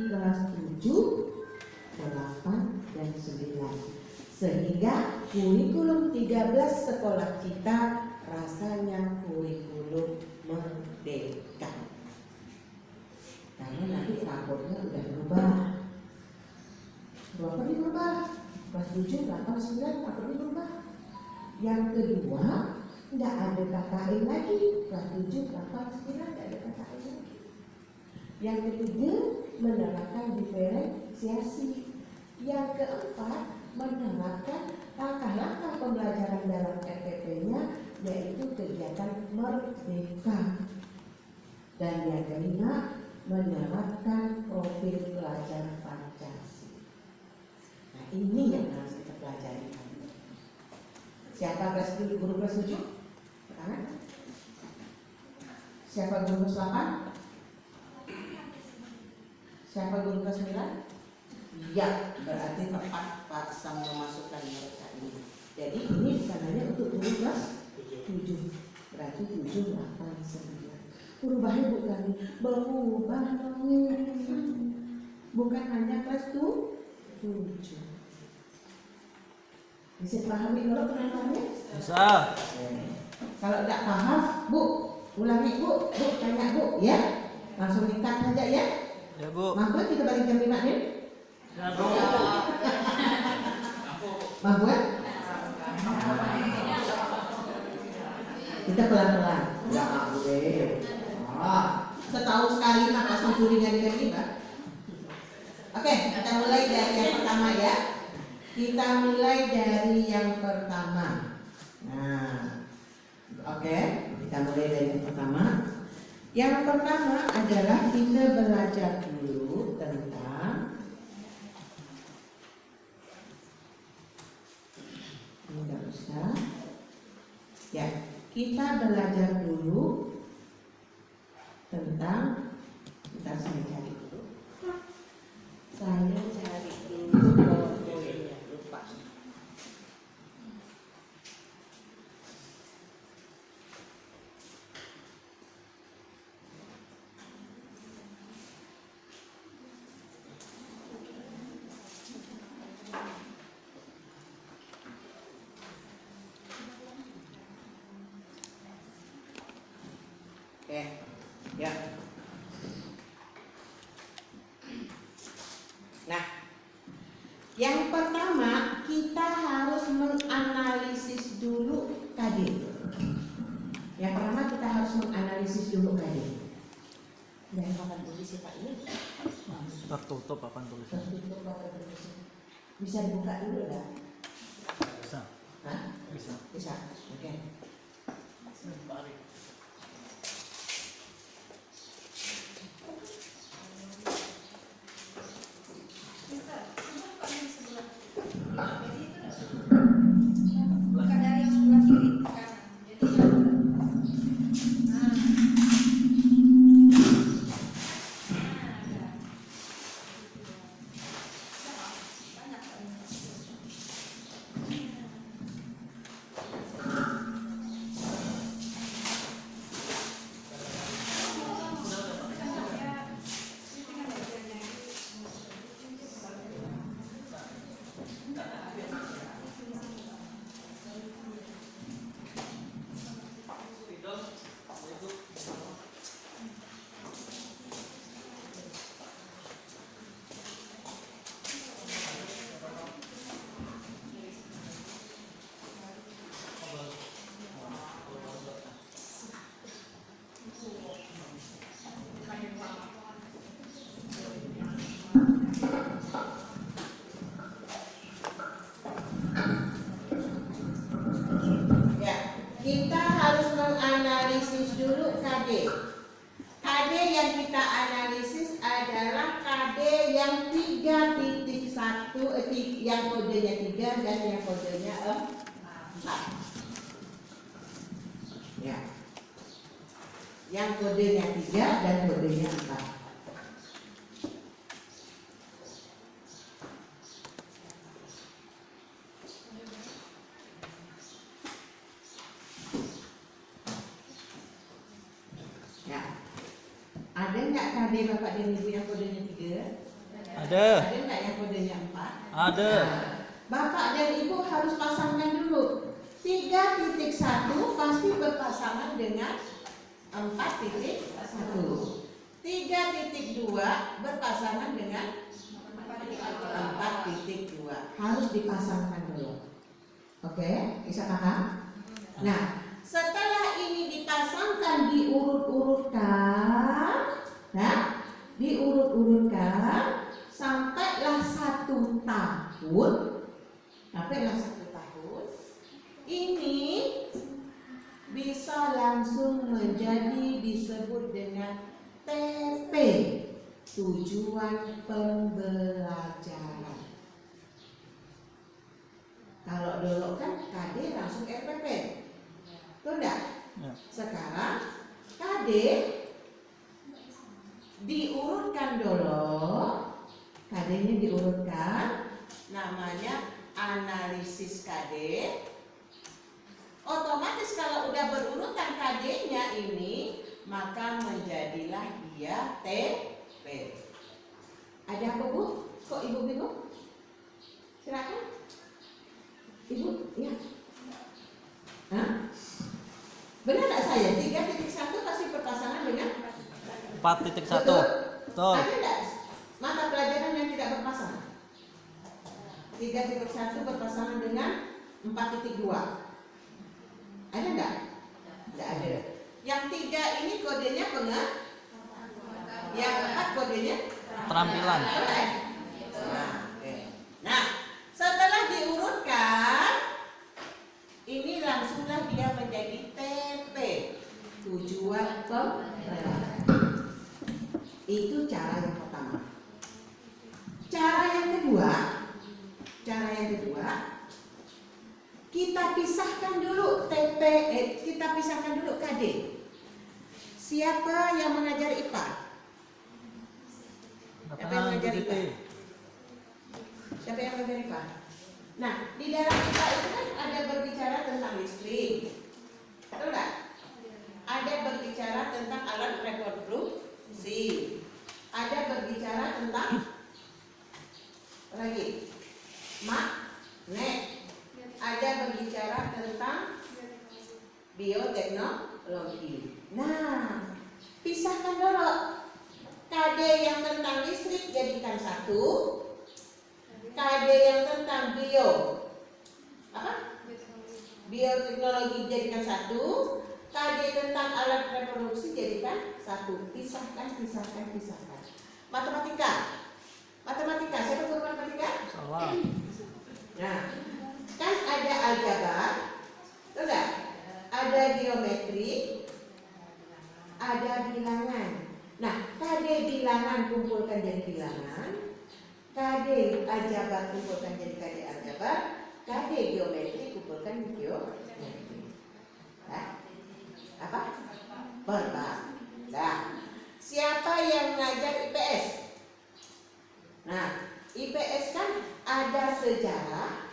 kelas 7, 8, dan 9. Sehingga kurikulum 13 sekolah kita rasanya kurikulum merdeka. Karena nanti raportnya udah berubah. Raportnya berubah. Kelas 7, 8, 9 raportnya berubah. Yang kedua, tidak ada KKN lagi. Kelas 7, 8, 9 tidak ada KKN lagi. Yang ketiga, menerapkan diferensiasi. Yang keempat, menerapkan langkah-langkah pembelajaran dalam RPP-nya, yaitu kegiatan merdeka. Dan yang kelima, menerapkan profil pelajar Pancasila. Nah, ini yang harus kita pelajari. Siapa guru kelas 7? Tangan. Siapa guru kelas 8? Siapa guru kelas 9? Ya, berarti tepat Pak Sam memasukkan mereka ini. Jadi ini bukan hanya untuk guru kelas 7. Berarti 7, 8, 9. Perubahannya berubah bukan hanya kelas 7. Bisa pahami dulu penerapannya? Bisa. Kalau tidak paham, Bu, ulangi Bu, tanya Bu, ya. Langsung tingkat saja ya. Ya Bu. Mampu kita balik jam 5 nih? Ya Bu. Mampu ya? Kita pelan-pelan. Ya boleh. Setahun sekali mah langsung curinya di jam 5. Oke, kita mulai dari yang pertama ya. Kita mulai dari yang pertama. Nah, oke, kita mulai dari yang pertama. Yang pertama adalah kita belajar dulu tentang ini nggak usah. Ya, kita belajar dulu tentang saya cari dulu. Saya cari dulu. Oke, ya. Nah, yang pertama kita harus menganalisis dulu KD. Yang pertama kita harus menganalisis dulu KD. Dan papan tulis Pak ini Tertutup papan tulis. tertutup papan tulis. Bisa dibuka dulu enggak? Bisa. Hah? Bisa. Bisa. Oke. Kita harus menganalisis dulu KD. KD yang kita analisis adalah KD yang 3.1, yang kodenya 3 dan yang kodenya 4. Ya. Yang kodenya 3 dan kodenya 4. Ada nggak KD Bapak dan Ibu yang kodenya 3? Ada. Ada nggak yang kodenya 4? Ada. Nah, Bapak dan Ibu harus pasangkan dulu. 3.1 pasti berpasangan dengan 4.1. 3.2 berpasangan dengan 4.2. Harus dipasangkan dulu. Oke, bisa paham? Nah, setelah ini dipasangkan diurut-urutkan, nah, diurut-urutkan sampailah 1 tahun, ini bisa langsung menjadi disebut dengan TP, tujuan pembelajaran. Kalau dulu kan KD langsung RPP, betul enggak? Ya. Sekarang KD diurutkan dulu, KD-nya diurutkan, namanya analisis KD. Otomatis kalau udah berurutan KD-nya ini, maka menjadilah dia TP. Ada apa Bu? Kok Ibu bingung? Silakan. Ibu, ya. Hah? Benar nggak saya? 3.1 pasti berpasangan dengan 4.1. Betul. Ada nggak mata pelajaran yang tidak berpasangan? 3.1 berpasangan dengan 4.2. Ada nggak? Nggak ada. Yang 3 ini kodenya yang 4 kodenya Keterampilan. Nah, setelah diurutkan, ini langsunglah dia menjadi TP, tujuan pembelajaran. Itu cara yang pertama. Cara yang kedua, kita pisahkan dulu TP, kita pisahkan dulu KD. Siapa yang mengajar IPA? Siapa yang mengajar IPA? Siapa yang mengajar IPA? Nah, di dalam IPA itu kan ada berbicara tentang listrik, betul nggak? Ada berbicara tentang alat reproduksi, ada berbicara tentang apa lagi? Magnet, ada berbicara tentang bioteknologi. Nah, pisahkan dulu. KD yang tentang listrik jadikan 1, KD yang tentang bioteknologi jadikan 1, KD tentang alat reproduksi jadikan 1. Pisahkan. Matematika, siapa guru matematika? Salah. Nah, kan ada aljabar, betul nggak? Ada geometri, ada bilangan. Nah, KD bilangan kumpulkan jadi bilangan, KD aljabar kumpulkan jadi KD aljabar, KD geometri kumpulkan geometri. Nah, apa? Nah, siapa yang ngajar IPS? Nah, IPS kan ada sejarah,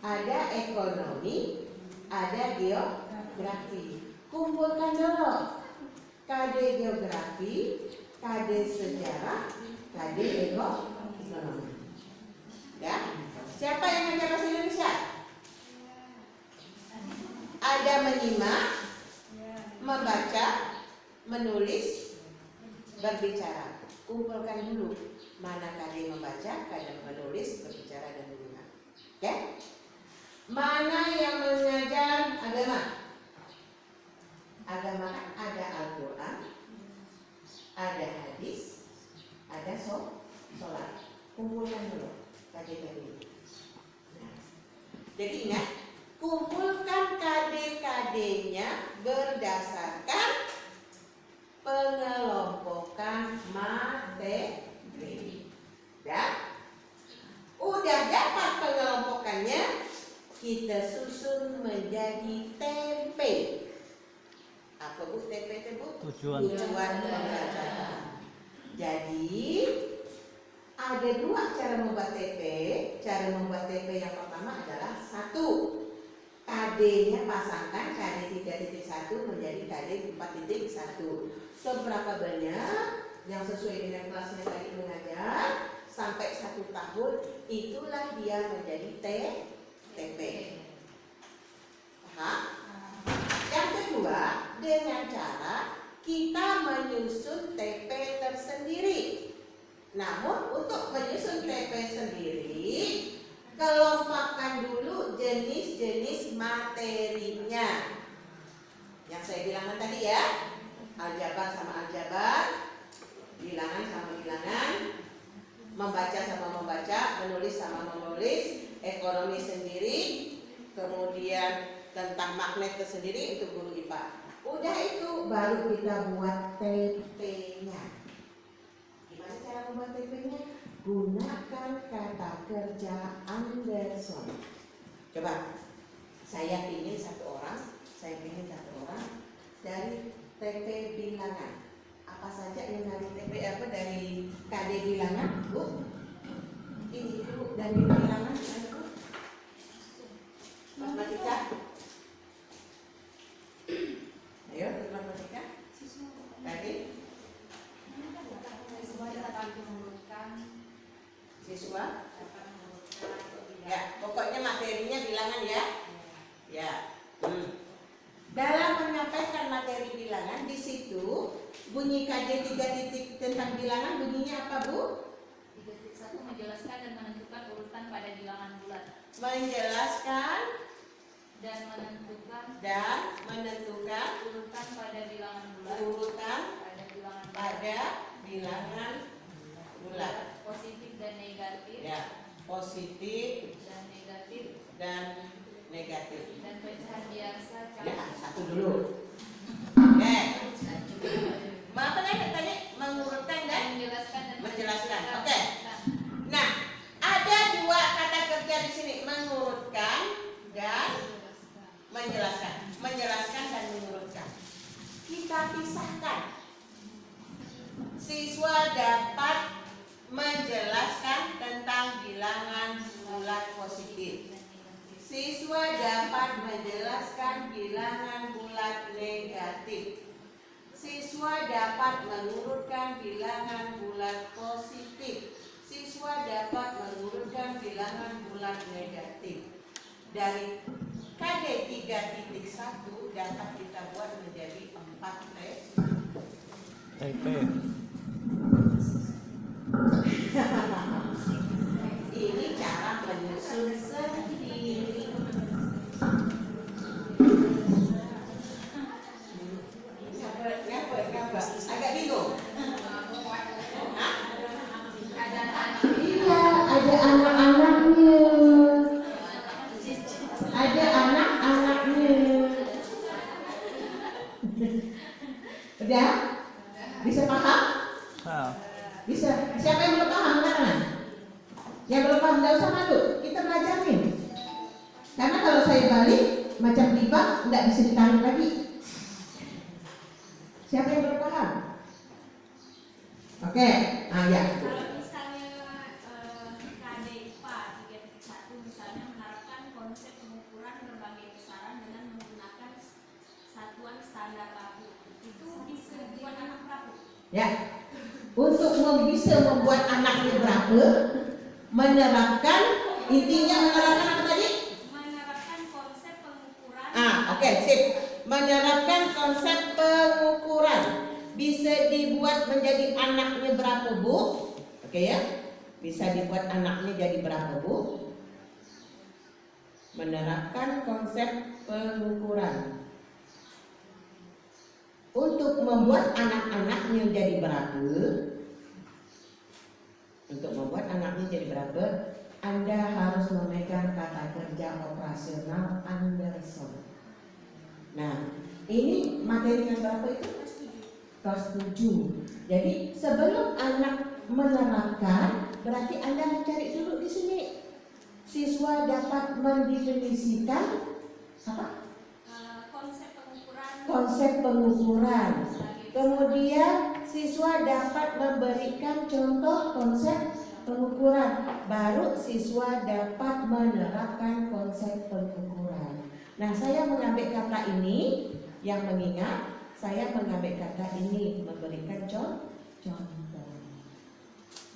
ada ekonomi, ada geografi. Kumpulkan dulu KD geografi, KD sejarah, KD ekonomi. Ya, siapa yang ngajar bahasa Indonesia? Ada menyimak, membaca, menulis, berbicara. Kumpulkan dulu mana KD membaca, KD menulis, berbicara, dan menyimak. Oke? Mana yang mengajar agama? Agama kan ada Al-Quran, ada hadis, ada sholat. Kumpulkan dulu KD-KD. Nah, jadi ingat, kumpulkan KD-KD-nya berdasarkan pengelompokan materi. Ya, udah dapat pengelompokannya, kita susun menjadi TP. Apa Bu TP itu Bu? Tujuan pembelajaran. Jadi ada 2 cara membuat TP. Cara membuat TP yang pertama adalah 1. KD-nya pasangkan KD 3.1 menjadi KD 4.1. Seberapa banyak yang sesuai dengan kelasnya tadi mengajar? 1 tahun, itulah dia menjadi TP. Paham? Yang kedua, dengan cara kita menyusun TP tersendiri. Namun untuk menyusun TP sendiri, kelompokkan dulu jenis-jenis materinya. Yang saya bilang tadi ya, aljabar sama aljabar, bilangan sama bilangan, membaca sama membaca, menulis sama menulis, ekonomi sendiri, kemudian tentang magnet tersendiri untuk guru IPA. Udah itu baru kita buat TP-nya. Gimana cara membuat TP-nya? Gunakan kata kerja Anderson. Coba, saya ingin satu orang dari TP bilangan. Apa saja yang dari TP dari KD bilangan, Bu? Ini Bu dari bilangan, Bu. Matematika. Ayo, matematika. Tadi. Siswa. Ya, pokoknya materinya bilangan ya. Ya. Dalam menyampaikan materi bilangan, di situ bunyi KD 3 titik tentang bilangan bunyinya apa, Bu? 3.1 menjelaskan dan menentukan urutan pada bilangan bulat. Menjelaskan Dan menentukan urutan pada bilangan bulat. Pada bilangan bulat. Positif dan negatif. Ya, positif Dan negatif. dan negatif. Dan pecahan biasa. Ya, satu dulu. Oke. Apa tadi? Mengurutkan dan menjelaskan. Oke. Nah, ada dua kata kerja di sini, mengurutkan dan menjelaskan. Menjelaskan dan mengurutkan. Kita pisahkan. Siswa dapat menjelaskan tentang bilangan bulat positif. Siswa dapat menjelaskan bilangan bulat negatif. Siswa dapat mengurutkan bilangan bulat positif. Siswa dapat mengurutkan bilangan bulat negatif. Dari KD 3.1 dapat kita buat menjadi 4 TP. Ini cara menyusun sendiri. Ngapa? Agak bingung. Iya, ada anak-anaknya. Udah? Bisa paham? Nah, Bisa. Siapa yang belum paham? Angkat tangan. Yang belum paham nggak usah malu. Kita belajarin. Karena kalau saya balik macam tiba nggak bisa ditarik lagi. Siapa yang belum paham? Oke. Ya. Kalau misalnya KD IPA 3.1 misalnya menerapkan konsep pengukuran berbagai besaran dengan menggunakan satuan standar baku, itu bisa buat anak berapa? Ya. Untuk bisa membuat anaknya berapa, menerapkan, intinya menerapkan apa tadi? Menerapkan konsep pengukuran. Oke, sip. Menerapkan konsep pengukuran. Bisa dibuat menjadi anaknya berapa, Bu? Oke ya. Bisa dibuat anaknya jadi berapa, Bu? Menerapkan konsep pengukuran. Untuk membuat anak-anaknya jadi berapa? Untuk membuat anaknya jadi berapa? Anda harus memegang kata kerja operasional Anderson. Nah, ini materi yang berapa itu? Kelas 7. Jadi sebelum anak menerapkan, berarti Anda mencari dulu di sini. Siswa dapat mendefinisikan apa? Konsep pengukuran. Kemudian siswa dapat memberikan contoh konsep pengukuran. Baru siswa dapat menerapkan konsep pengukuran. Nah, saya mengambil kata ini yang mengingat, saya mengambil kata ini memberikan contoh.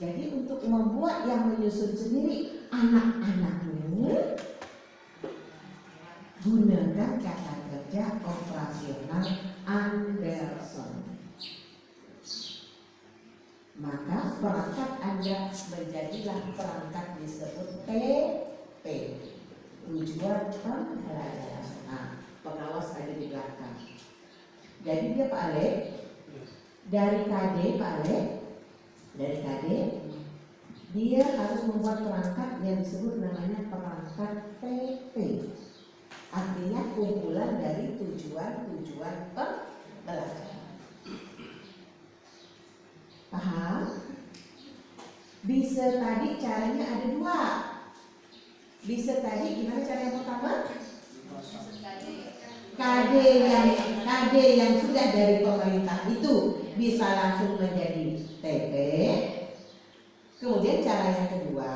Jadi untuk membuat yang menyusun sendiri anak-anaknya, gunakan kata kerja operasional Anderson. Maka perangkat Anda menjadilah perangkat disebut TP, tujuan pembelajaran. Nah, pengawas ada di belakang. Jadi dia Pak Alek, dari KD Pak Alek, dari KD dia harus membuat perangkat yang disebut namanya perangkat TP. Artinya kumpulan dari tujuan-tujuan pembelajaran. Paham? Bisa tadi caranya ada dua. Bisa tadi gimana cara yang pertama? KD yang sudah dari pemerintah itu bisa langsung menjadi TP. Kemudian cara yang kedua,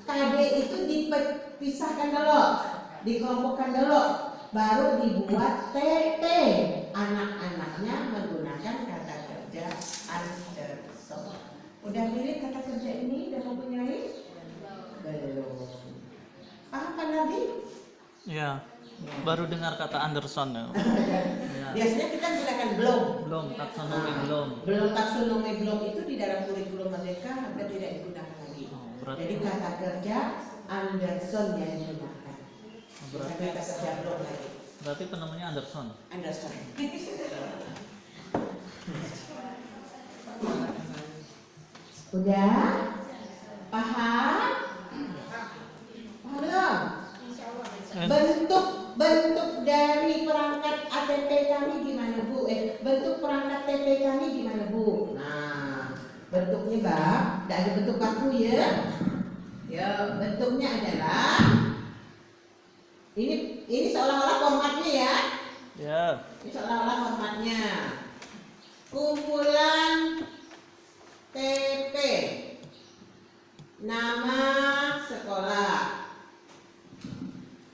KD itu dipisahkan dulu, dikelompokkan dulu, baru dibuat TP. Anak-anaknya menggunakan kata kerja Anderson. Udah mirip kata kerja ini dan mempunyai? Belum. Paham Pak Nabi? Ya, baru dengar kata Anderson ya. Ya. Biasanya kita gunakan belum. Belum, taksonomi belum. Belum taksonomi belum itu di dalam kurikulum Merdeka hampir tidak digunakan lagi. Berarti, Jadi kata kerja Anderson yang digunakan. berarti, Kata kerja belum lagi. berarti penamanya Anderson. Anderson. Udah? Paham? Paham belum? Bentuk dari perangkat ATP kami gimana Bu? Bentuk perangkat TP kami gimana Bu? Nah, bentuknya Bang, tidak ada bentuk baku ya. Ya, bentuknya adalah ini seolah-olah formatnya ya. Ya. Ini seolah-olah formatnya. Kumpulan TP, nama sekolah,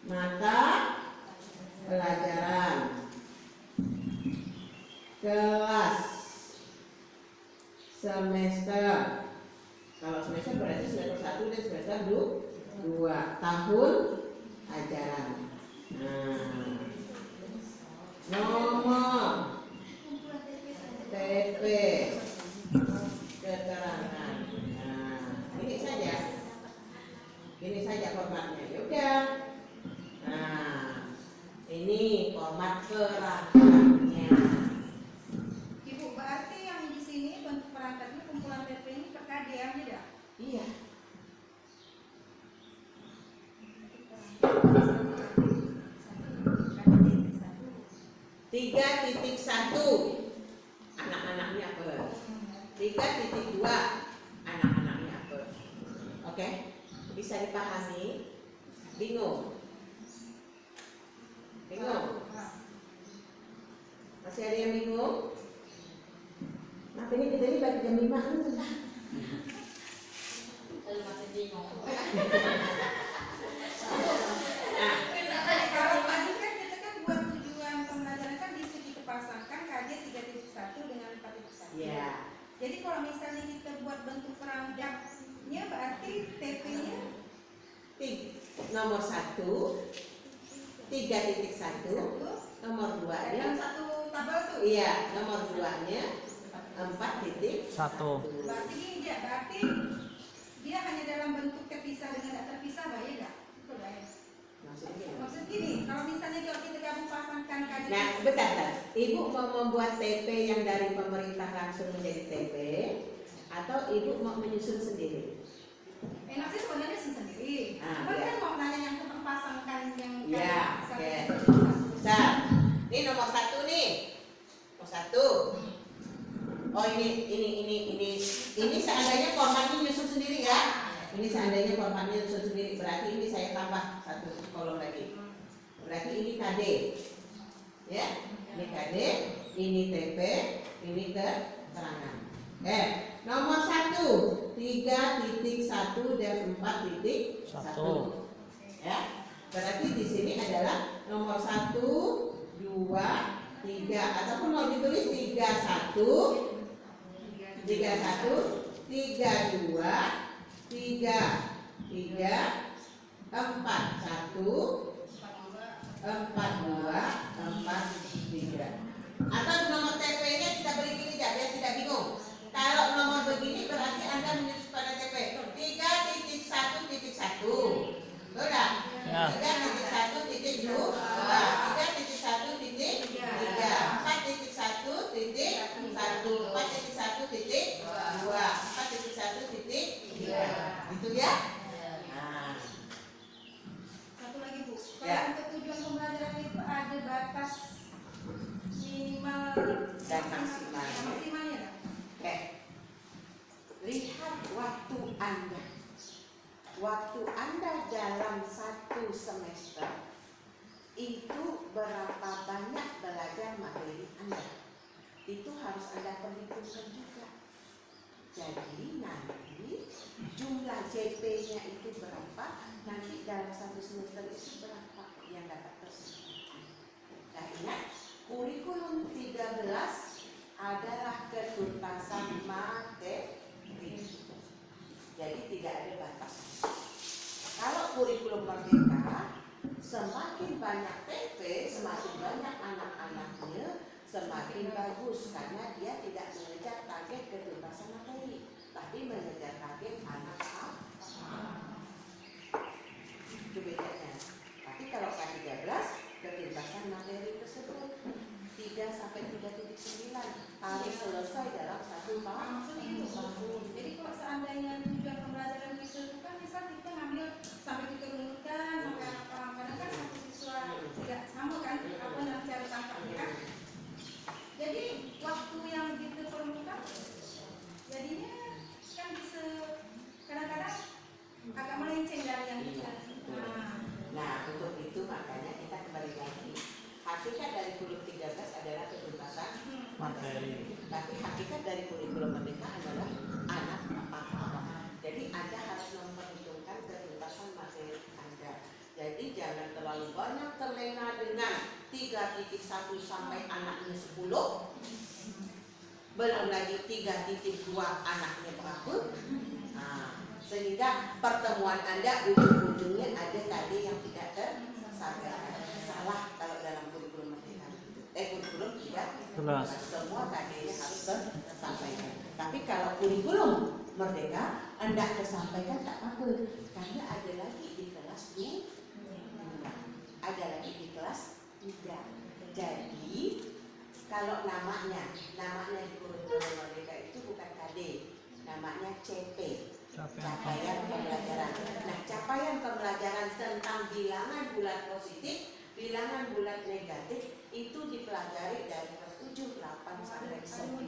mata pelajaran, kelas, semester. Kalau semester berarti semester 1 dan semester 2, tahun ajaran. Nah, nomor TP, keterangan. Nah, ini saja formatnya. Yaudah. Nah, ini format perangkatnya. Ibu, berarti yang di sini bentuk perangkatnya kumpulan TP ini per KD ya, tidak? Iya. Tiga titik satu anak-anaknya apa? 3.2 anak-anaknya apa? Oke, bisa dipahami? Bingung? Bingung? Masih ada yang bingung? Maaf ini kita ini baru jam 5 nih. Masih bingung. Nah, Kalau tadi kan kita kan buat tujuan pembelajaran kan di sini dipasangkan KJ 3.1 dengan 4.1. ya. Jadi kalau misalnya kita buat bentuk perangkatnya berarti TP-nya Nomor 1 3.1, nomor 2 dalam satu tabel tuh. iya, nomor 2-nya 4.1. Berarti dia dia hanya dalam bentuk terpisah dengan tidak terpisah, Mbak, ya enggak? Betul, Mbak, ya? Maksud gini, kalau misalnya kalau kita gabung pasangkan KJ. Nah, bentar. Ibu mau membuat TP yang dari pemerintah langsung menjadi TP atau ibu mau menyusun sendiri? Enak sih sebenarnya sendiri. Ah, Cuman ya. kan mau nanya yang tentang pasangkan yang Ya, oke. Besar. Ini nomor 1 nih. Nomor 1. Oh ini seandainya formatnya nyusun sendiri ya. Ini seandainya formatnya nyusun sendiri, berarti ini saya tambah 1 kolom lagi. Berarti ini KD. Ya, ini KD, ini TP, ini keterangan. Nomor 1 3.1 dan 4.1. Ya, berarti di sini adalah nomor 1, 2, 3 ataupun mau ditulis 31, 31, 32, 32, 3, 41, 42, 43. Atau nomor TP-nya kita beri gini aja biar tidak bingung. Kalau nomor begini berarti Anda menuju pada TP 3.1.1. Betul tak? Ya. 3.1.2, 3.1.3, 4.1.1, 4.1.2, 4.1.3. Itu ya? Nah. Satu lagi Bu, kalau Ya. untuk tujuan pembelajaran itu ada batas minimal Dan maksimal. maksimalnya kan? Oke. Lihat waktu Anda. Waktu Anda dalam 1 semester itu berapa banyak belajar materi Anda. Itu harus Anda perhitungkan juga. Jadi nanti jumlah JP-nya itu berapa, nanti dalam 1 semester itu berapa yang dapat terserap. Nah ingat, kurikulum 13 adalah ketuntasan materi. Jadi tidak ada batas. Kalau kurikulum merdeka, semakin banyak TP, semakin banyak anak-anaknya, semakin bagus karena dia tidak mengejar target ketuntasan materi, tapi mengejar target anak itu bedanya. Tapi kalau K13 ketuntasan materi tersebut 3 sampai 3.9 harus selesai dalam 1 tahun. Maksudnya itu tahun. Jadi kalau seandainya tujuan pembelajaran itu kan misal kita ngambil sampai kita lulutkan sampai anak paham, kadang kan satu siswa tidak sama kan apa yang cara tangkapnya kan. Jadi waktu yang begitu perlukan jadinya kan bisa kadang-kadang agak melenceng dari yang kita. Nah untuk itu makanya kita kembali lagi, hakikat dari kurikulum 13 adalah ketuntasan Materi. tapi hakikat dari kurikulum merdeka adalah anak paham. Jadi Anda harus memperhitungkan ketuntasan materi Anda. Jadi jangan terlalu banyak terlena dengan 3.1 sampai anaknya 10, belum lagi 3.2 anaknya berapa. Nah, sehingga pertemuan Anda ujung-ujungnya ada KD yang tidak tersampaikan. Salah kalau dalam kurikulum merdeka. Kurikulum tidak Jelas. semua KD-nya harus tersampaikan. Tapi kalau kurikulum merdeka Anda tersampaikan tak apa, karena ada lagi di kelas 2, ada lagi di kelas 3. Jadi kalau namanya di kurikulum merdeka itu bukan KD, namanya CP. Capaian pembelajaran. Nah, capaian pembelajaran tentang bilangan bulat positif, bilangan bulat negatif itu dipelajari dari kelas 7, 8 sampai 11.